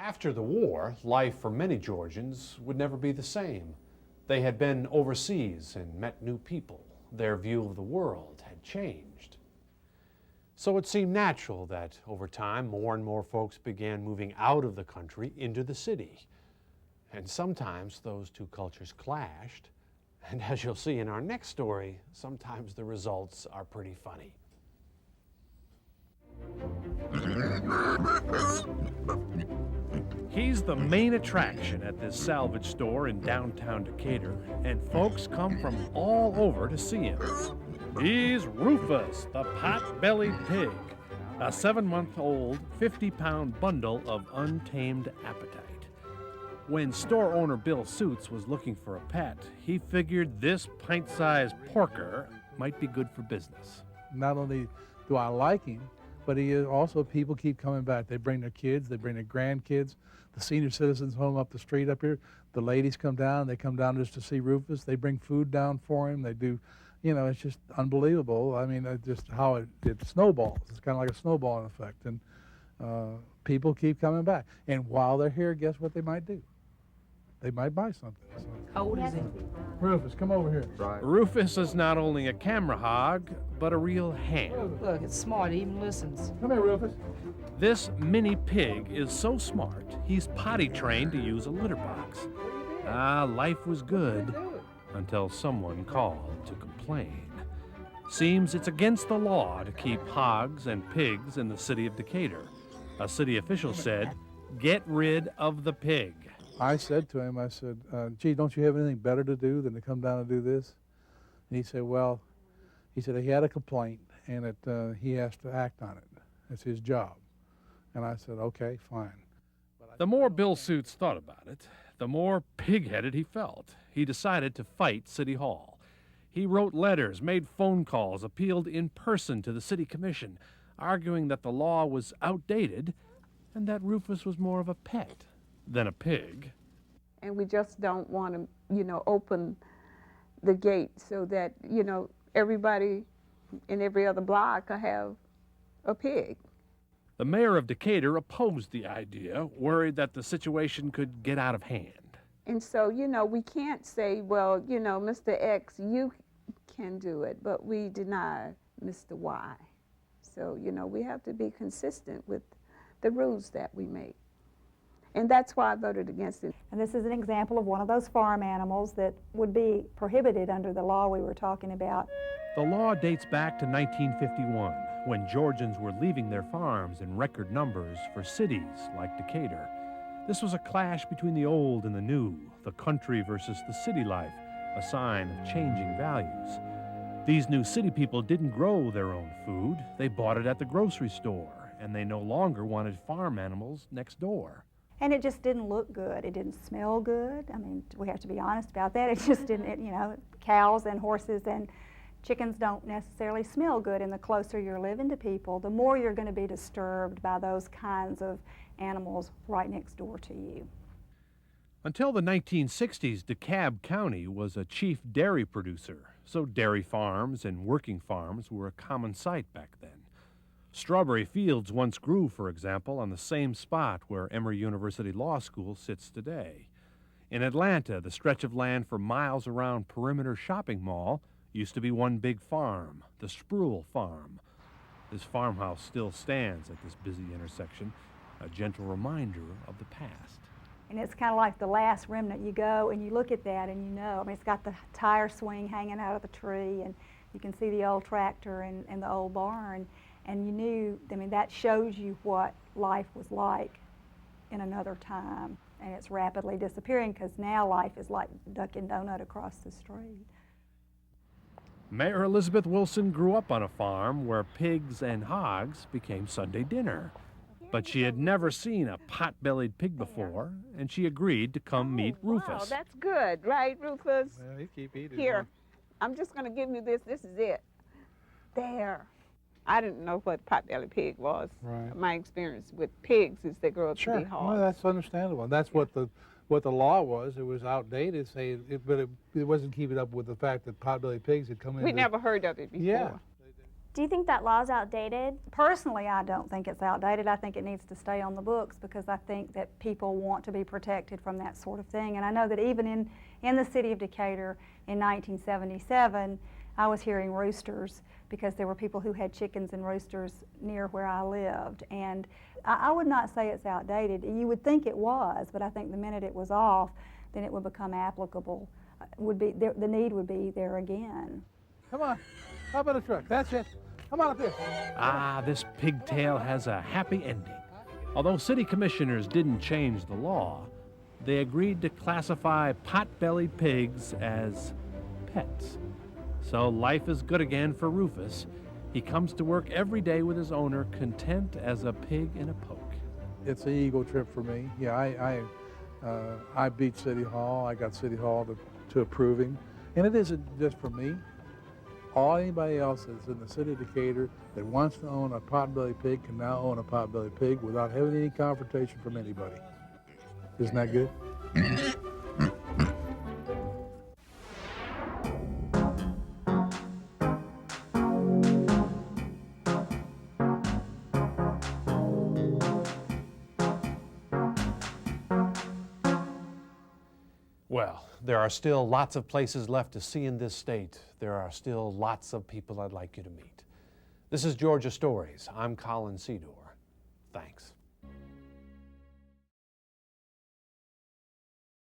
After the war, life for many Georgians would never be the same. They had been overseas and met new people. Their view of the world had changed. So it seemed natural that over time, more and more folks began moving out of the country into the city. And sometimes those two cultures clashed. And as you'll see in our next story, sometimes the results are pretty funny. He's the main attraction at this salvage store in downtown Decatur, and folks come from all over to see him. He's Rufus, the pot-bellied pig, a 7-month-old, 50-pound bundle of untamed appetite. When store owner Bill Suits was looking for a pet, he figured this pint-sized porker might be good for business. Not only do I like him, but he is also, people keep coming back. They bring their kids, they bring their grandkids. The senior citizens home up the street up here, the ladies come down, they come down just to see Rufus. They bring food down for him. They do, you know, it's just unbelievable. I mean, just how it snowballs. It's kind of like a snowballing effect. And people keep coming back. And while they're here, guess what they might do? They might buy something. So. How old is he? Rufus, come over here. Right. Rufus is not only a camera hog, but a real ham. Look, it's smart. He even listens. Come here, Rufus. This mini pig is so smart, he's potty trained to use a litter box. Life was good until someone called to complain. Seems it's against the law to keep hogs and pigs in the city of Decatur. A city official said, "Get rid of the pig." I said to him, I said, gee, don't you have anything better to do than to come down and do this? And he said, well, he said he had a complaint and he has to act on it. It's his job. And I said, okay, fine. The more Bill Suits thought about it, the more pig-headed he felt. He decided to fight City Hall. He wrote letters, made phone calls, appealed in person to the city commission, arguing that the law was outdated and that Rufus was more of a pet than a pig. And we just don't want to, you know, open the gate so that, you know, everybody in every other block will have a pig. The mayor of Decatur opposed the idea, worried that the situation could get out of hand. And so, you know, we can't say, well, you know, Mr. X, you can do it, but we deny Mr. Y. So, you know, we have to be consistent with the rules that we make. And that's why I voted against it. And this is an example of one of those farm animals that would be prohibited under the law we were talking about. The law dates back to 1951, when Georgians were leaving their farms in record numbers for cities like Decatur. This was a clash between the old and the new, the country versus the city life, a sign of changing values. These new city people didn't grow their own food. They bought it at the grocery store, and they no longer wanted farm animals next door. And it just didn't look good. It didn't smell good. I mean, we have to be honest about that. It just didn't, you know, cows and horses and chickens don't necessarily smell good, and the closer you're living to people, the more you're going to be disturbed by those kinds of animals right next door to you. Until the 1960s, DeKalb County was a chief dairy producer, so dairy farms and working farms were a common sight back then. Strawberry fields once grew, for example, on the same spot where Emory University Law School sits today. In Atlanta, the stretch of land for miles around Perimeter Shopping Mall used to be one big farm, the Spruill Farm. This farmhouse still stands at this busy intersection, a gentle reminder of the past. And it's kind of like the last remnant. You go and you look at that and you know, I mean, it's got the tire swing hanging out of the tree, and you can see the old tractor and the old barn. And you knew, I mean, that shows you what life was like in another time. And it's rapidly disappearing because now life is like Dunkin' Donut across the street. Mayor Elizabeth Wilson grew up on a farm where pigs and hogs became Sunday dinner. But she had never seen a pot-bellied pig before, and she agreed to come meet Rufus. Wow, that's good, right, Rufus? Well, you keep eating. Here, I'm just going to give you this. This is it. There. I didn't know what pot-bellied pig was. Right. My experience with pigs is they grow up to be Sure, hard. well, that's understandable. That's what the law was. It was outdated, but it wasn't keeping up with the fact that pot-bellied pigs had come in. We never heard of it before. Yeah. Do you think that law's outdated? Personally, I don't think it's outdated. I think it needs to stay on the books because I think that people want to be protected from that sort of thing. And I know that even in the city of Decatur in 1977, I was hearing roosters because there were people who had chickens and roosters near where I lived. And I would not say it's outdated. You would think it was, but I think the minute it was off, then it would become applicable. The need would be there again. Come on, how about a truck? That's it. Come on up here. Ah, this pigtail has a happy ending. Although city commissioners didn't change the law, they agreed to classify pot-bellied pigs as pets. So life is good again for Rufus. He comes to work every day with his owner, content as a pig in a poke. It's an ego trip for me. Yeah, I beat City Hall. I got City Hall to approving. And it isn't just for me. Anybody else that's in the city of Decatur that wants to own a pot-bellied pig can now own a pot-bellied pig without having any confrontation from anybody. Isn't that good? Well, there are still lots of places left to see in this state. There are still lots of people I'd like you to meet. This is Georgia Stories. I'm Colin Sedor. Thanks.